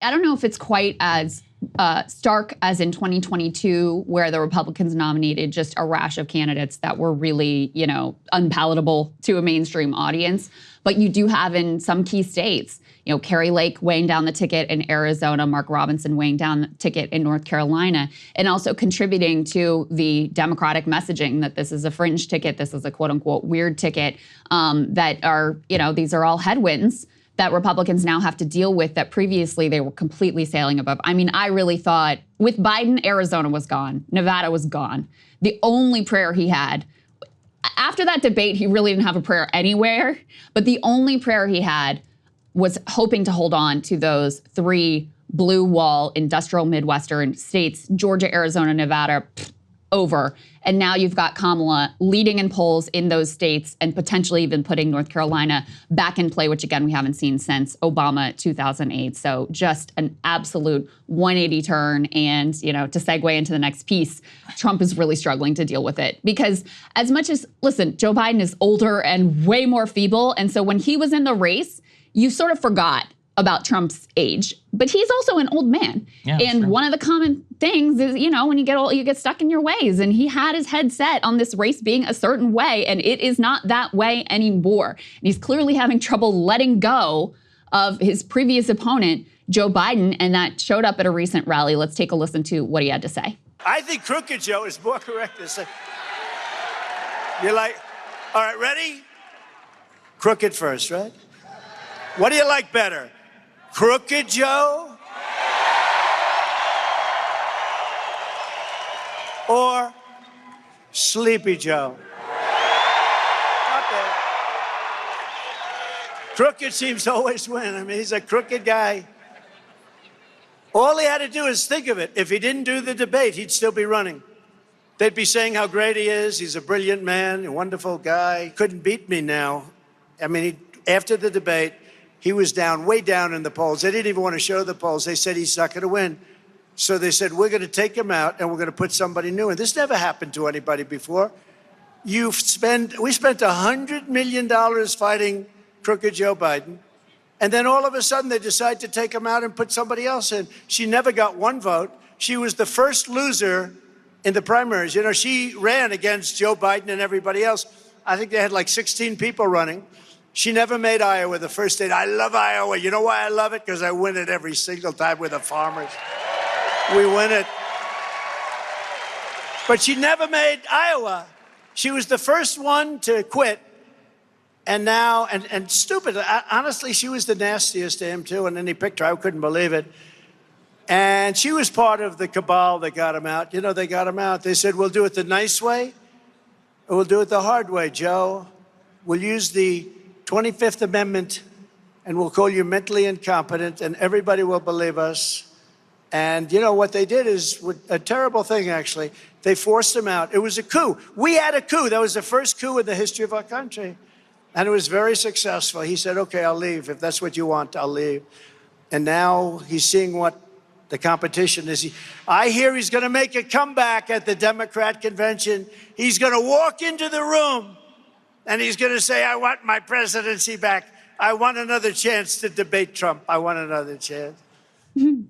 I don't know if it's quite as stark as in 2022, where the Republicans nominated just a rash of candidates that were really, unpalatable to a mainstream audience. But you do have in some key states, Carrie Lake weighing down the ticket in Arizona, Mark Robinson weighing down the ticket in North Carolina, and also contributing to the Democratic messaging that this is a fringe ticket, this is a quote unquote weird ticket, that are, these are all headwinds that Republicans now have to deal with that previously they were completely sailing above. I mean, I really thought with Biden, Arizona was gone. Nevada was gone. The only prayer he had, after that debate, he really didn't have a prayer anywhere, but the only prayer he had was hoping to hold on to those 3 blue wall industrial Midwestern states, Georgia, Arizona, Nevada, over. And now you've got Kamala leading in polls in those states and potentially even putting North Carolina back in play, which again, we haven't seen since Obama 2008. So just an absolute 180 turn. And, to segue into the next piece, Trump is really struggling to deal with it because as much as, listen, Joe Biden is older and way more feeble. And so when he was in the race, you sort of forgot about Trump's age, but he's also an old man. Yeah, and one of the common things is, when you get old, you get stuck in your ways. And he had his head set on this race being a certain way, and it is not that way anymore. And he's clearly having trouble letting go of his previous opponent, Joe Biden, and that showed up at a recent rally. Let's take a listen to what he had to say. I think Crooked Joe is more correct to say. You're like, all right, ready? Crooked first, right? What do you like better? Crooked Joe or Sleepy Joe? Not bad. Crooked seems to always win. I mean, he's a crooked guy. All he had to do is think of it. If he didn't do the debate, he'd still be running. They'd be saying how great he is. He's a brilliant man, a wonderful guy. Couldn't beat me now. I mean, after the debate, he was down, way down in the polls. They didn't even want to show the polls. They said he's not going to win. So they said, we're going to take him out and we're going to put somebody new in. This never happened to anybody before. We spent $100 million fighting crooked Joe Biden. And then all of a sudden they decide to take him out and put somebody else in. She never got one vote. She was the first loser in the primaries. She ran against Joe Biden and everybody else. I think they had like 16 people running. She never made Iowa the first state. I love Iowa. You know why I love it? Because I win it every single time with the farmers. We win it. But she never made Iowa. She was the first one to quit. And now, and stupid, honestly, she was the nastiest to him too. And then he picked her. I couldn't believe it. And she was part of the cabal that got him out. They got him out. They said, we'll do it the nice way or we'll do it the hard way, Joe. We'll use the 25th Amendment, and we'll call you mentally incompetent, and everybody will believe us. And what they did is a terrible thing, actually. They forced him out. It was a coup. We had a coup. That was the first coup in the history of our country. And it was very successful. He said, okay, I'll leave. If that's what you want, I'll leave. And now he's seeing what the competition is. I hear he's going to make a comeback at the Democrat convention. He's going to walk into the room and he's going to say, I want my presidency back. I want another chance to debate Trump. I want another chance.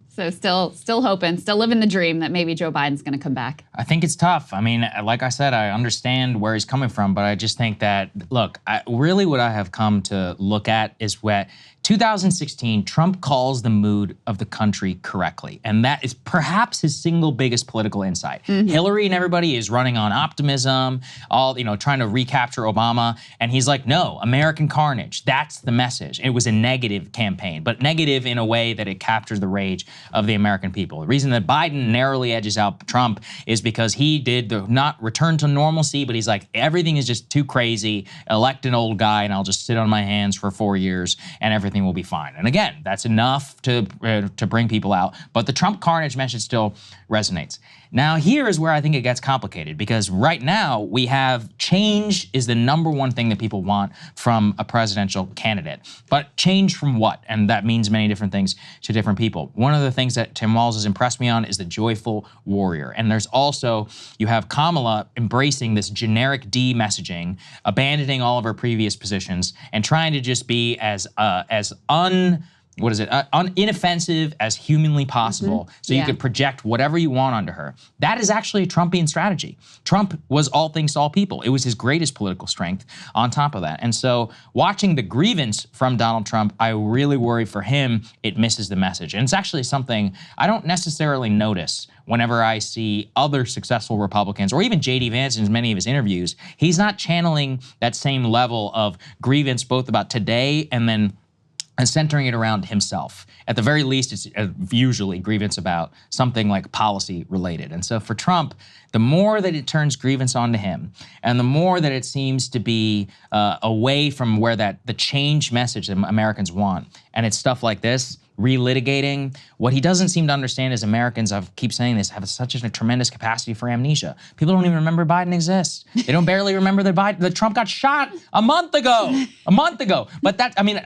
So still hoping, still living the dream that maybe Joe Biden's going to come back. I think it's tough. I mean, like I said, I understand where he's coming from, but I just think that, look, really what I have come to look at is what 2016, Trump calls the mood of the country correctly. And that is perhaps his single biggest political insight. Hillary and everybody is running on optimism, trying to recapture Obama. And he's like, no, American carnage. That's the message. It was a negative campaign, but negative in a way that it captures the rage of the American people. The reason that Biden narrowly edges out Trump is because he did not return to normalcy, but he's like, everything is just too crazy. Elect an old guy and I'll just sit on my hands for 4 years and everything will be fine. And again, that's enough to bring people out. But the Trump carnage message still resonates. Now, here is where I think it gets complicated, because right now we have change is the #1 thing that people want from a presidential candidate. But change from what? And that means many different things to different people. One of the things that Tim Walz has impressed me on is the joyful warrior. And there's also, you have Kamala embracing this generic D messaging, abandoning all of her previous positions, and trying to just be as inoffensive as humanly possible, so you could project whatever you want onto her. That is actually a Trumpian strategy. Trump was all things to all people. It was his greatest political strength on top of that. And so watching the grievance from Donald Trump, I really worry for him it misses the message. And it's actually something I don't necessarily notice whenever I see other successful Republicans, or even J.D. Vance in many of his interviews. He's not channeling that same level of grievance both about today and then centering it around himself. At the very least, it's usually grievance about something like policy related. And so for Trump, the more that it turns grievance onto him, and the more that it seems to be away from where the change message that Americans want, and it's stuff like this, relitigating, what he doesn't seem to understand is Americans, I keep saying this, have such a tremendous capacity for amnesia. People don't even remember Biden exists. They don't barely remember that Trump got shot a month ago. But that, I mean,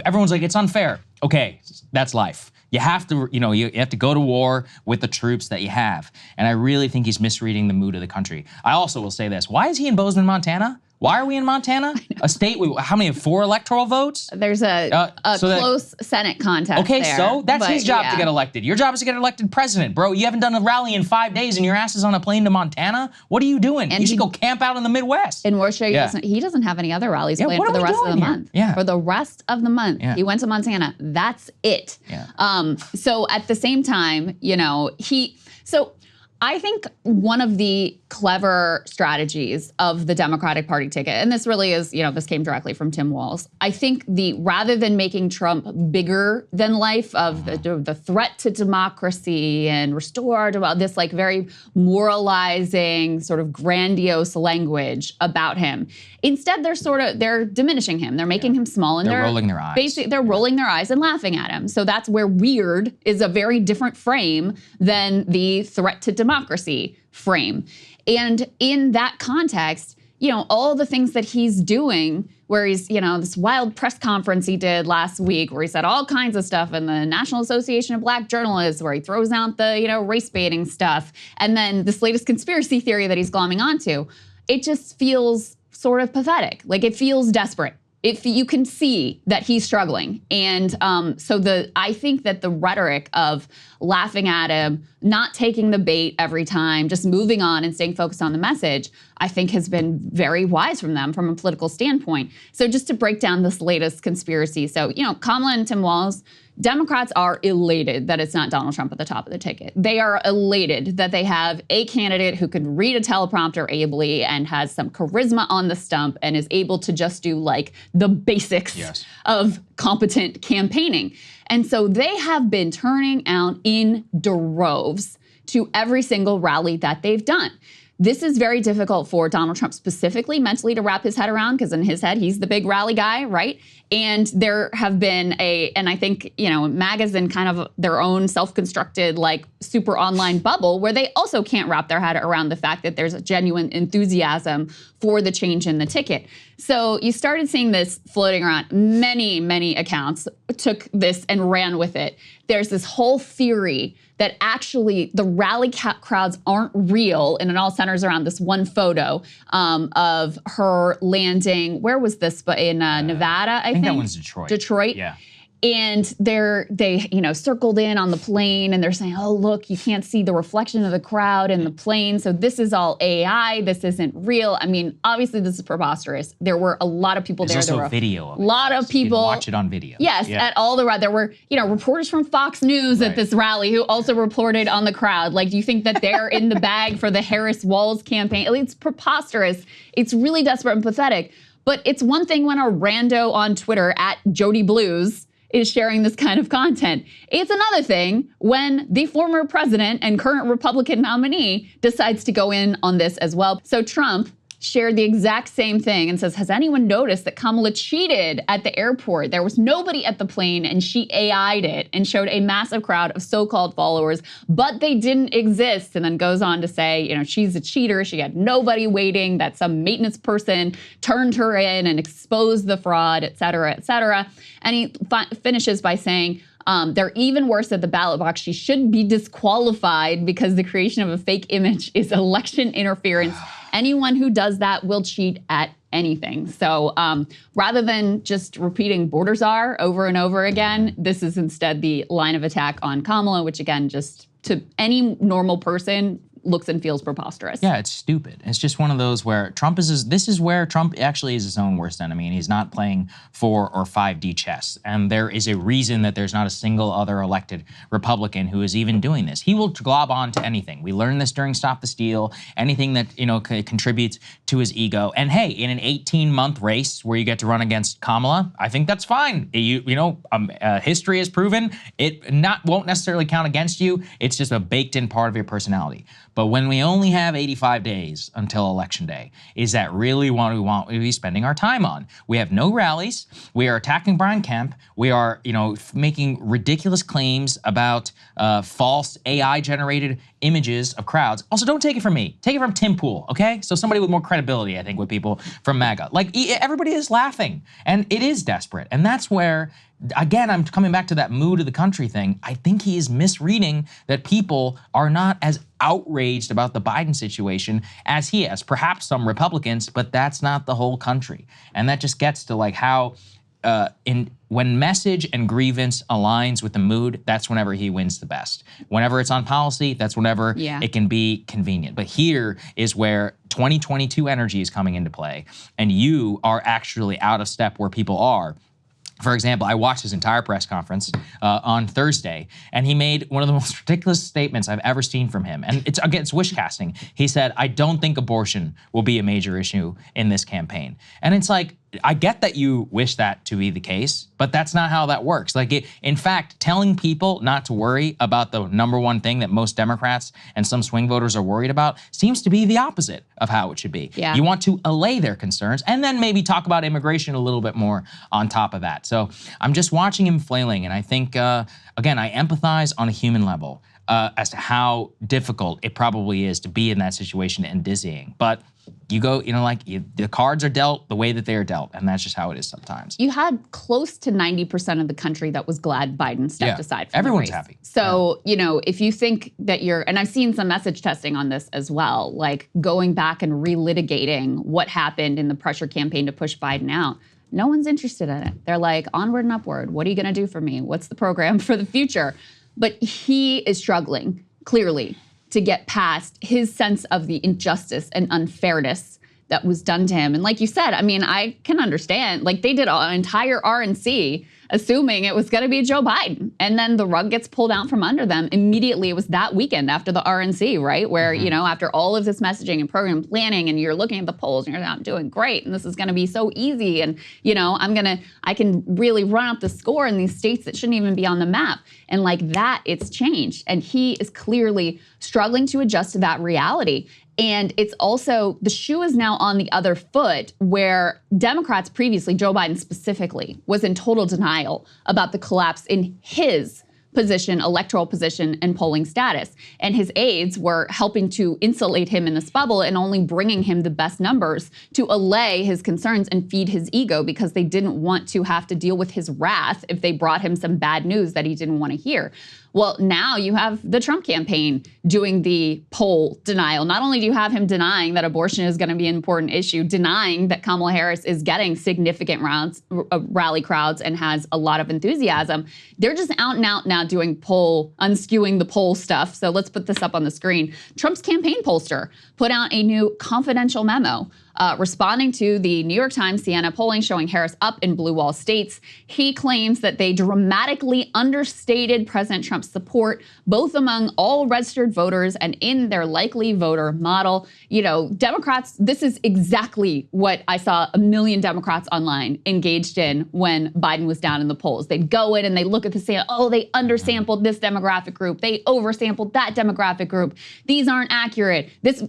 everyone's like, it's unfair. Okay, that's life. You have to, you have to go to war with the troops that you have. And I really think he's misreading the mood of the country. I also will say this, why is he in Bozeman, Montana? Why are we in Montana? A state with, how many, 4 electoral votes? There's a close Senate contest okay, there, so that's his job to get elected. Your job is to get elected president. Bro, you haven't done a rally in 5 days and your ass is on a plane to Montana? What are you doing? And you should go camp out in the Midwest. In Worcester, he doesn't have any other rallies planned for the rest of the month. For the rest of the month, he went to Montana. That's it. So at the same time, I think one of the clever strategies of the Democratic Party ticket, and this really is, this came directly from Tim Walz. I think rather than making Trump bigger than life of the threat to democracy and restore this like very moralizing sort of grandiose language about him, instead they're diminishing him. They're making him small, and they're rolling their eyes. Basically, they're rolling their eyes and laughing at him. So that's where weird is a very different frame than the threat to democracy frame. And in that context, all the things that he's doing, where he's, this wild press conference he did last week where he said all kinds of stuff in the National Association of Black Journalists, where he throws out the, race baiting stuff, and then this latest conspiracy theory that he's glomming onto, it just feels sort of pathetic. Like, it feels desperate. You can see that he's struggling. And I think that the rhetoric of laughing at him, not taking the bait every time, just moving on and staying focused on the message, I think has been very wise from them from a political standpoint. So just to break down this latest conspiracy. So, Kamala and Tim Walz, Democrats are elated that it's not Donald Trump at the top of the ticket. They are elated that they have a candidate who can read a teleprompter ably and has some charisma on the stump and is able to just do like the basics of competent campaigning. And so they have been turning out in droves to every single rally that they've done. This is very difficult for Donald Trump specifically mentally to wrap his head around, because in his head, he's the big rally guy, right? And there have been and I think, MAGA's in kind of their own self-constructed, like, super online bubble where they also can't wrap their head around the fact that there's a genuine enthusiasm for the change in the ticket. So you started seeing this floating around. Many, many accounts took this and ran with it. There's this whole theory that actually the rally crowds aren't real, and it all centers around this one photo of her landing. Where was this? But in Nevada, I think that one's Detroit. Detroit. Yeah. And they circled in on the plane, and they're saying, oh, look, you can't see the reflection of the crowd in the plane. So this is all AI. This isn't real. I mean, obviously, this is preposterous. There were a lot of people there. There's also a video of it. A lot of people. You can watch it on video. Yes, at all the rally. There were, reporters from Fox News at this rally who also reported on the crowd. Like, do you think that they're in the bag for the Harris-Walz campaign? It's preposterous. It's really desperate and pathetic. But it's one thing when a rando on Twitter at Jody Blues is sharing this kind of content. It's another thing when the former president and current Republican nominee decides to go in on this as well. So Trump shared the exact same thing and says, has anyone noticed that Kamala cheated at the airport? There was nobody at the plane and she AI'd it and showed a massive crowd of so-called followers, but they didn't exist. And then goes on to say, she's a cheater. She had nobody waiting, that some maintenance person turned her in and exposed the fraud, et cetera, et cetera. And he finishes by saying, they're even worse at the ballot box. She should be disqualified because the creation of a fake image is election interference. Anyone who does that will cheat at anything. So rather than just repeating borders are over and over again, this is instead the line of attack on Kamala, which again, just to any normal person, looks and feels preposterous. Yeah, it's stupid. It's just one of those where Trump is, this is where Trump actually is his own worst enemy, and he's not playing 4 or 5D chess. And there is a reason that there's not a single other elected Republican who is even doing this. He will glob on to anything. We learned this during Stop the Steal, anything that, contributes to his ego. And hey, in an 18-month race where you get to run against Kamala, I think that's fine. History has proven it won't necessarily count against you. It's just a baked-in part of your personality. But when we only have 85 days until Election Day, is that really what we want to be spending our time on? We have no rallies. We are attacking Brian Kemp. We are, making ridiculous claims about false AI-generated images of crowds. Also, don't take it from me. Take it from Tim Pool, okay? So somebody with more credibility, I think, with people from MAGA. Like, everybody is laughing, and it is desperate. And that's where, again, I'm coming back to that mood of the country thing. I think he is misreading that people are not as outraged about the Biden situation as he is. Perhaps some Republicans, but that's not the whole country. And that just gets to like how when message and grievance aligns with the mood, that's whenever he wins the best. Whenever it's on policy, that's whenever it can be convenient. But here is where 2022 energy is coming into play, and you are actually out of step where people are. For example, I watched his entire press conference on Thursday, and he made one of the most ridiculous statements I've ever seen from him. And it's wish casting. He said, "I don't think abortion will be a major issue in this campaign." And it's like, I get that you wish that to be the case, but that's not how that works. In fact, telling people not to worry about the #1 thing that most Democrats and some swing voters are worried about seems to be the opposite of how it should be. Yeah. You want to allay their concerns and then maybe talk about immigration a little bit more on top of that. So I'm just watching him flailing, and I think, again, I empathize on a human level as to how difficult it probably is to be in that situation and dizzying. But you go, the cards are dealt the way that they are dealt, and that's just how it is sometimes. You had close to 90% of the country that was glad Biden stepped aside from everyone's the race. happy. So, if you think that and I've seen some message testing on this as well, like going back and relitigating what happened in the pressure campaign to push Biden out. No one's interested in it. They're like, onward and upward. What are you going to do for me? What's the program for the future? But he is struggling, clearly, to get past his sense of the injustice and unfairness that was done to him. And like you said, I can understand, they did an entire RNC assuming it was going to be Joe Biden. And then the rug gets pulled out from under them immediately. It was that weekend after the RNC, right? Where, after all of this messaging and program planning, and you're looking at the polls and you're like, I'm doing great, and this is going to be so easy. And, I can really run up the score in these states that shouldn't even be on the map. And like that, it's changed. And he is clearly struggling to adjust to that reality. And it's also, the shoe is now on the other foot, where Democrats previously, Joe Biden specifically, was in total denial about the collapse in his position, electoral position, and polling status. And his aides were helping to insulate him in this bubble and only bringing him the best numbers to allay his concerns and feed his ego, because they didn't want to have to deal with his wrath if they brought him some bad news that he didn't want to hear. Well, now you have the Trump campaign doing the poll denial. Not only do you have him denying that abortion is going to be an important issue, denying that Kamala Harris is getting significant rally crowds and has a lot of enthusiasm, they're just out and out now doing unskewing the poll stuff. So let's put this up on the screen. Trump's campaign pollster put out a new confidential memo responding to the New York Times Siena polling showing Harris up in blue wall states. He claims that they dramatically understated President Trump's support, both among all registered voters and in their likely voter model. Democrats, this is exactly what I saw a million Democrats online engaged in when Biden was down in the polls. They'd go in and they look at the sample, they undersampled this demographic group, they oversampled that demographic group. These aren't accurate. This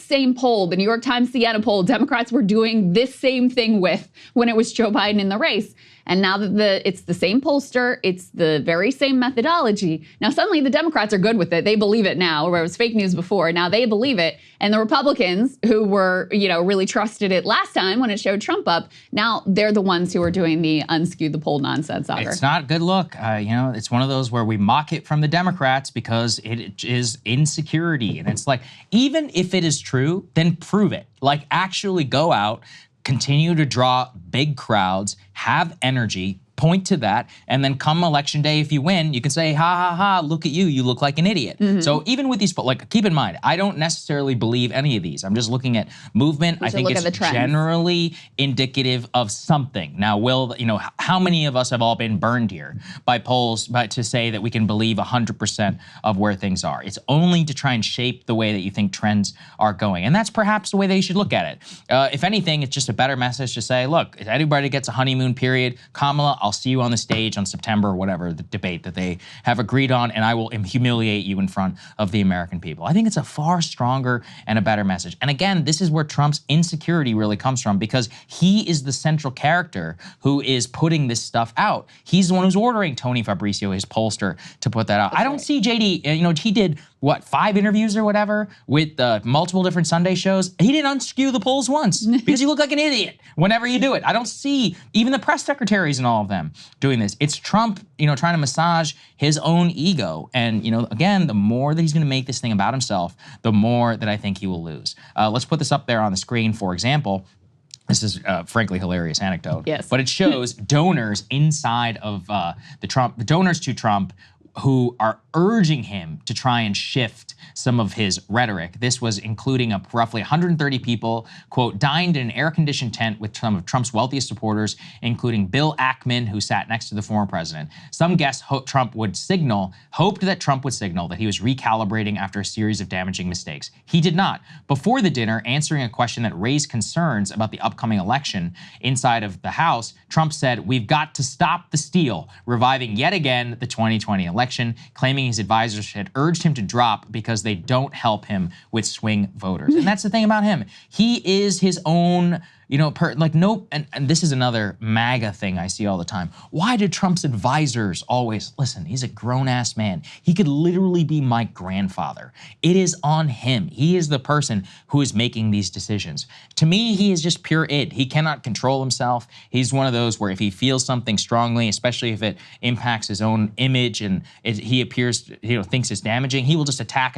same poll, the New York Times Siena poll, Democrats were doing this same thing with when it was Joe Biden in the race. And now that it's the same pollster, it's the very same methodology. Now suddenly the Democrats are good with it. They believe it now, where it was fake news before. Now they believe it. And the Republicans, who were, really trusted it last time when it showed Trump up, now they're the ones who are doing the unskew the poll nonsense, Saagar. It's not a good look. It's one of those where we mock it from the Democrats because it is insecurity. And it's like, even if it is true, then prove it. Like, actually go out, continue to draw big crowds, have energy, point to that, and then come election day, if you win, you can say, ha ha ha, look at you, you look like an idiot. So even with these, like, keep in mind, I don't necessarily believe any of these. I'm just looking at movement. I think it's generally indicative of something. Now, how many of us have all been burned here by polls to say that we can believe 100% of where things are? It's only to try and shape the way that you think trends are going. And that's perhaps the way that you should look at it. If anything, it's just a better message to say, look, if anybody gets a honeymoon period, Kamala, I'll see you on the stage on September, whatever the debate that they have agreed on, and I will humiliate you in front of the American people. I think it's a far stronger and a better message. And again, this is where Trump's insecurity really comes from, because he is the central character who is putting this stuff out. He's the one who's ordering Tony Fabrizio, his pollster, to put that out. I don't see JD, he did, 5 interviews or whatever with multiple different Sunday shows. He didn't unskew the polls once because you look like an idiot whenever you do it. I don't see even the press secretaries and all of them doing this. It's Trump, trying to massage his own ego. And, again, the more that he's going to make this thing about himself, the more that I think he will lose. Let's put this up there on the screen, for example. This is frankly hilarious anecdote. Yes. But it shows donors inside of the donors to Trump who are urging him to try and shift some of his rhetoric. This was including roughly 130 people, quote, dined in an air-conditioned tent with some of Trump's wealthiest supporters, including Bill Ackman, who sat next to the former president. Some guests hoped that Trump would signal that he was recalibrating after a series of damaging mistakes. He did not. Before the dinner, answering a question that raised concerns about the upcoming election inside of the House, Trump said, "We've got to stop the steal," reviving yet again the 2020 election, claiming his advisors had urged him to drop because they don't help him with swing voters. And that's the thing about him. He is his own, and this is another MAGA thing I see all the time. Why did Trump's advisors always, listen, he's a grown-ass man. He could literally be my grandfather. It is on him. He is the person who is making these decisions. To me, he is just pure id. He cannot control himself. He's one of those where if he feels something strongly, especially if it impacts his own image and he appears, thinks it's damaging, he will just attack,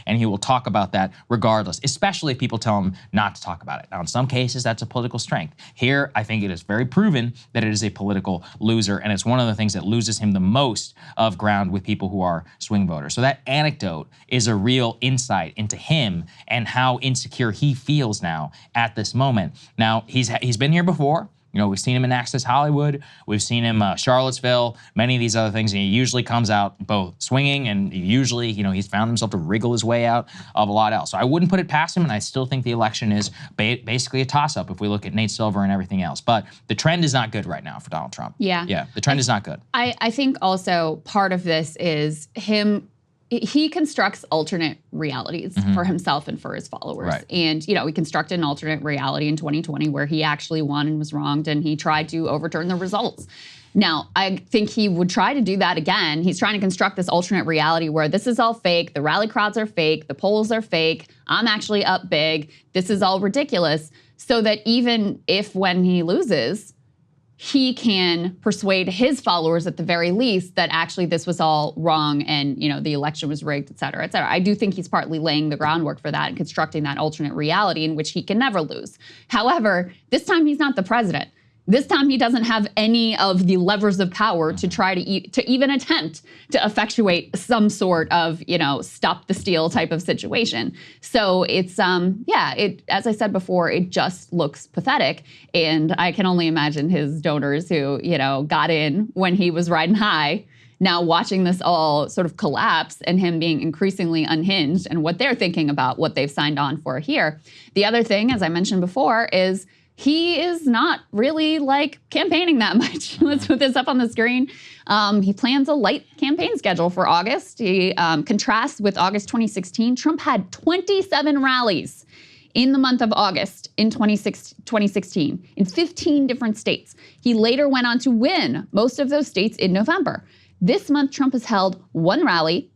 and he will talk about that regardless, especially if people tell him not to talk about it. Now, in some cases, that's a political strength. Here, I think it is very proven that it is a political loser, and it's one of the things that loses him the most of ground with people who are swing voters. So that anecdote is a real insight into him and how insecure he feels now at this moment. Now, he's been here before. We've seen him in Access Hollywood. We've seen him Charlottesville, many of these other things. And he usually comes out both swinging and usually, he's found himself to wriggle his way out of a lot else. So I wouldn't put it past him, and I still think the election is basically a toss-up if we look at Nate Silver and everything else. But the trend is not good right now for Donald Trump. Yeah, the trend is not good. I think also part of this is him. He constructs alternate realities for himself and for his followers. Right. And, he constructed an alternate reality in 2020 where he actually won and was wronged, and he tried to overturn the results. Now, I think he would try to do that again. He's trying to construct this alternate reality where this is all fake, the rally crowds are fake, the polls are fake, I'm actually up big, this is all ridiculous, so that even if when he loses, he can persuade his followers at the very least that actually this was all wrong and, the election was rigged, et cetera, et cetera. I do think he's partly laying the groundwork for that and constructing that alternate reality in which he can never lose. However, this time he's not the president. This time he doesn't have any of the levers of power to try to even attempt to effectuate some sort of, stop the steal type of situation. So it's, as I said before, it just looks pathetic. And I can only imagine his donors who, got in when he was riding high, now watching this all sort of collapse and him being increasingly unhinged and what they're thinking about what they've signed on for here. The other thing, as I mentioned before, is he is not really campaigning that much. Let's put this up on the screen. He plans a light campaign schedule for August. He contrasts with August 2016. Trump had 27 rallies in the month of August in 2016 in 15 different states. He later went on to win most of those states in November. This month, Trump has held one rally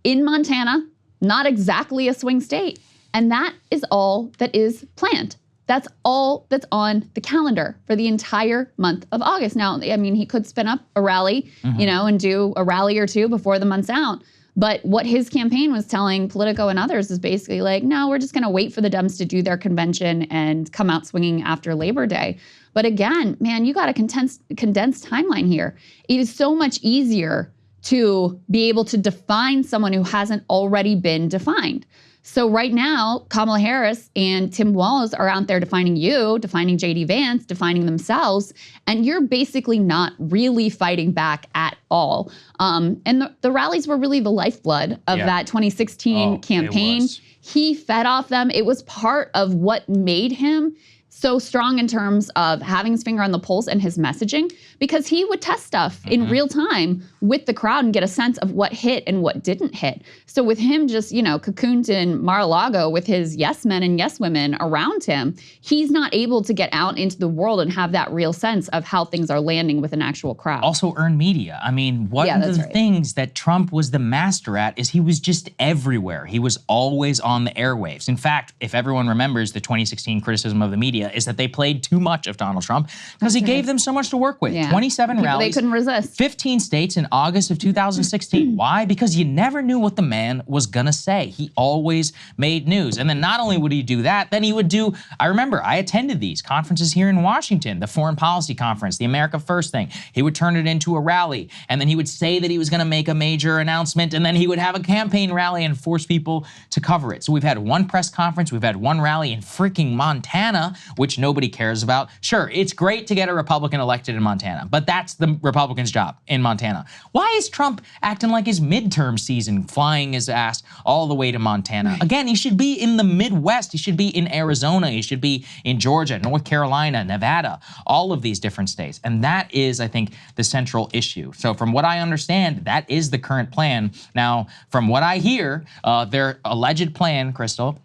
in Montana, not exactly a swing state. And that is all that is planned. That's all that's on the calendar for the entire month of August. Now, he could spin up a rally, and do a rally or two before the month's out. But what his campaign was telling Politico and others is basically like, no, we're just going to wait for the Dems to do their convention and come out swinging after Labor Day. But again, man, you got a condensed timeline here. It is so much easier to be able to define someone who hasn't already been defined. So right now, Kamala Harris and Tim Walz are out there defining you, defining J.D. Vance, defining themselves, and you're basically not really fighting back at all. And the rallies were really the lifeblood of that 2016 campaign. He fed off them. It was part of what made him so strong in terms of having his finger on the pulse and his messaging, because he would test stuff in real time with the crowd and get a sense of what hit and what didn't hit. So with him just, cocooned in Mar-a-Lago with his yes men and yes women around him, he's not able to get out into the world and have that real sense of how things are landing with an actual crowd. Also earned media. I mean, one of the things that Trump was the master at is he was just everywhere. He was always on the airwaves. In fact, if everyone remembers the 2016 criticism of the media, is that they played too much of Donald Trump because he gave them so much to work with. 27 rallies. They couldn't resist. 15 states in August of 2016. Why? Because you never knew what the man was gonna say. He always made news. And then not only would he do that, then he would do, I remember I attended these conferences here in Washington, the Foreign Policy Conference, the America First thing. He would turn it into a rally, and then he would say that he was gonna make a major announcement, and then he would have a campaign rally and force people to cover it. So we've had one press conference, we've had one rally in freaking Montana, which nobody cares about. Sure, it's great to get a Republican elected in Montana, but that's the Republican's job in Montana. Why is Trump acting like his midterm season, flying his ass all the way to Montana? Again, he should be in the Midwest. He should be in Arizona. He should be in Georgia, North Carolina, Nevada, all of these different states. And that is, I think, the central issue. So from what I understand, that is the current plan. Now, from what I hear, their alleged plan, Krystal,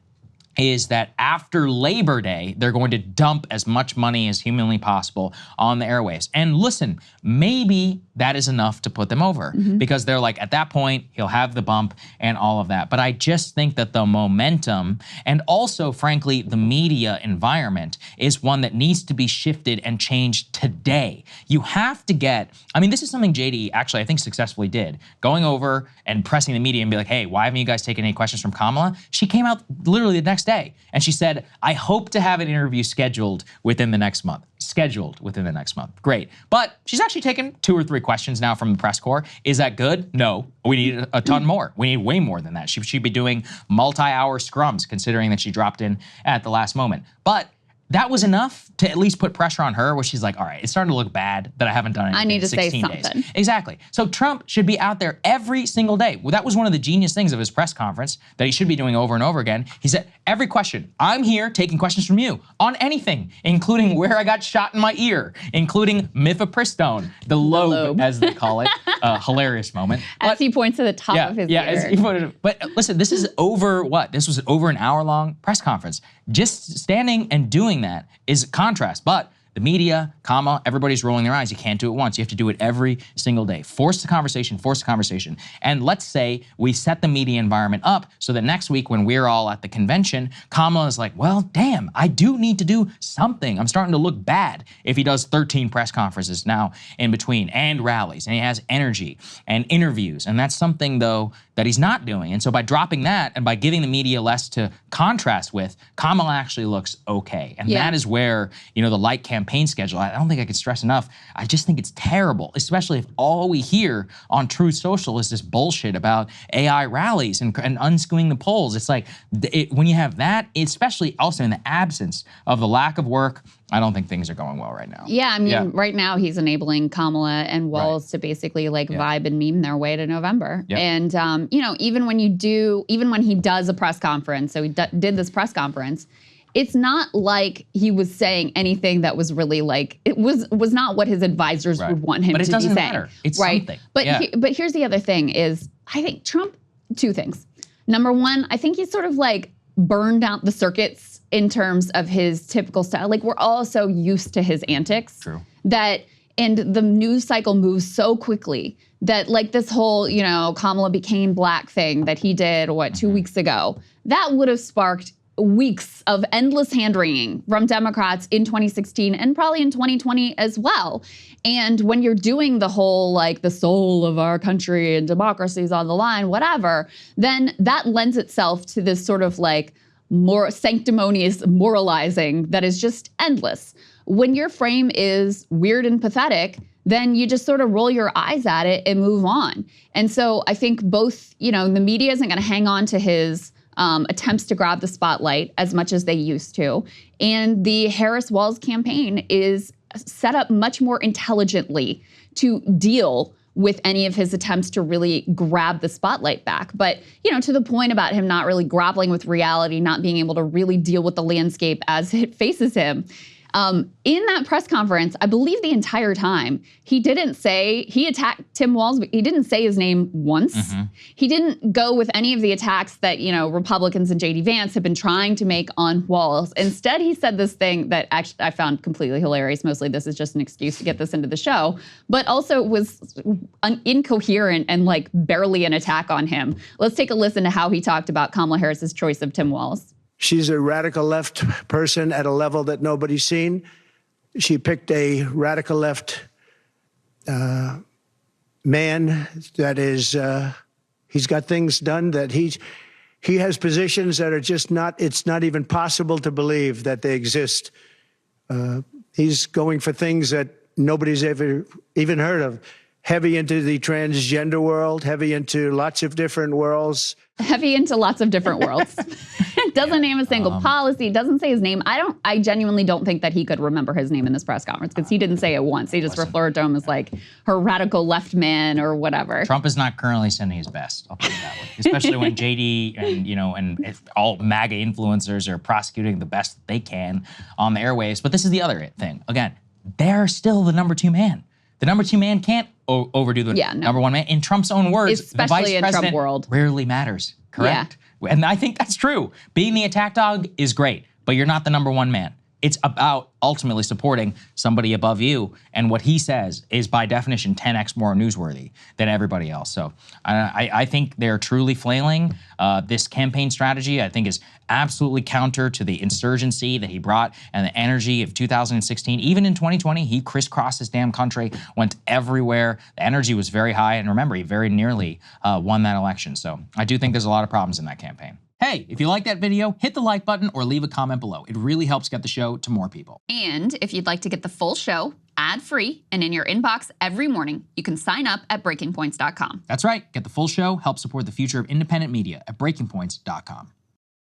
is that after Labor Day, they're going to dump as much money as humanly possible on the airwaves. And listen, maybe that is enough to put them over because they're like, at that point, he'll have the bump and all of that. But I just think that the momentum and also, frankly, the media environment is one that needs to be shifted and changed today. You have to get, I mean, this is something JD actually, I think, successfully did, going over and pressing the media and be like, hey, why haven't you guys taken any questions from Kamala? She came out literally the next day and she said, I hope to have an interview scheduled within the next month. Great. But she's actually taken 2 or 3 questions now from the press corps. Is that good? No. We need a ton more. We need way more than that. She should be doing multi-hour scrums, considering that she dropped in at the last moment. But that was enough to at least put pressure on her where she's like, all right, it's starting to look bad that I haven't done anything I need to in 16 say days. something. Exactly. So Trump should be out there every single day. Well, that was one of the genius things of his press conference that he should be doing over and over again. He said, every question, I'm here taking questions from you on anything, including where I got shot in my ear, including mifepristone, the lobe, as they call it. Hilarious moment. As he points to the top of his ear. As he pointed, but listen, this is over what? This was over an hour-long press conference. Just standing and doing that is a contrast, but the media, Kamala, everybody's rolling their eyes. You can't do it once. You have to do it every single day. Force the conversation, force the conversation. And let's say we set the media environment up so that next week when we're all at the convention, Kamala is like, well, damn, I do need to do something. I'm starting to look bad if he does 13 press conferences now in between and rallies, and he has energy and interviews. And that's something, though, that he's not doing. And so by dropping that and by giving the media less to contrast with, Kamala actually looks okay. And that is where, the light campaign schedule, I don't think I can stress enough, I just think it's terrible, especially if all we hear on Truth Social is this bullshit about AI rallies and unskewing the polls. It's like, when you have that, especially also in the absence of the lack of work, I don't think things are going well right now. Yeah, I mean, right now he's enabling Kamala and Walz to basically vibe and meme their way to November. And, even when he does a press conference, so he did this press conference, it's not like he was saying anything that was really it was not what his advisors would want him to be saying. But it doesn't matter. It's something. But but here's the other thing is, I think Trump, 2 things. Number one, I think he's sort of burned out the circuits in terms of his typical style. We're all so used to his antics. True. And the news cycle moves so quickly that this whole, Kamala became black thing that he did, 2 weeks ago, that would have sparked weeks of endless hand-wringing from Democrats in 2016 and probably in 2020 as well. And when you're doing the whole, like, the soul of our country and democracy is on the line, whatever, then that lends itself to this sort of like more sanctimonious moralizing that is just endless. When your frame is weird and pathetic, then you just sort of roll your eyes at it and move on. And so I think both, the media isn't going to hang on to his attempts to grab the spotlight as much as they used to. And the Harris-Walz campaign is set up much more intelligently to deal with any of his attempts to really grab the spotlight back. But, to the point about him not really grappling with reality, not being able to really deal with the landscape as it faces him. In that press conference, I believe the entire time, he attacked Tim Walz, but he didn't say his name once. Mm-hmm. He didn't go with any of the attacks that, Republicans and J.D. Vance have been trying to make on Walz. Instead, he said this thing that actually I found completely hilarious. Mostly this is just an excuse to get this into the show, but also was incoherent and like barely an attack on him. Let's take a listen to how he talked about Kamala Harris's choice of Tim Walz. She's a radical left person at a level that nobody's seen. She picked a radical left man that is, he's got things done that he has positions that are just it's not even possible to believe that they exist. He's going for things that nobody's ever even heard of. Heavy into the transgender world, heavy into lots of different worlds. Heavy into lots of different worlds. Doesn't name a single policy, doesn't say his name. I genuinely don't think that he could remember his name in this press conference because he didn't say it once. He just referred to him as like her radical left man or whatever. Trump is not currently sending his best, I'll put it that way. Especially when JD and if all MAGA influencers are prosecuting the best that they can on the airwaves. But this is the other thing. Again, they're still the number 2 man. The number 2 man can't overdo the number 1 man. In Trump's own words, especially the vice president world. Rarely matters, correct? Yeah. And I think that's true. Being the attack dog is great, but you're not the number 1 man. It's about ultimately supporting somebody above you. And what he says is by definition 10x more newsworthy than everybody else. So I think they're truly flailing. This campaign strategy, I think, is absolutely counter to the insurgency that he brought and the energy of 2016. Even in 2020, he crisscrossed his damn country, went everywhere. The energy was very high. And remember, he very nearly won that election. So I do think there's a lot of problems in that campaign. Hey, if you like that video, hit the like button or leave a comment below. It really helps get the show to more people. And if you'd like to get the full show ad-free and in your inbox every morning, you can sign up at breakingpoints.com. That's right. Get the full show, help support the future of independent media at breakingpoints.com.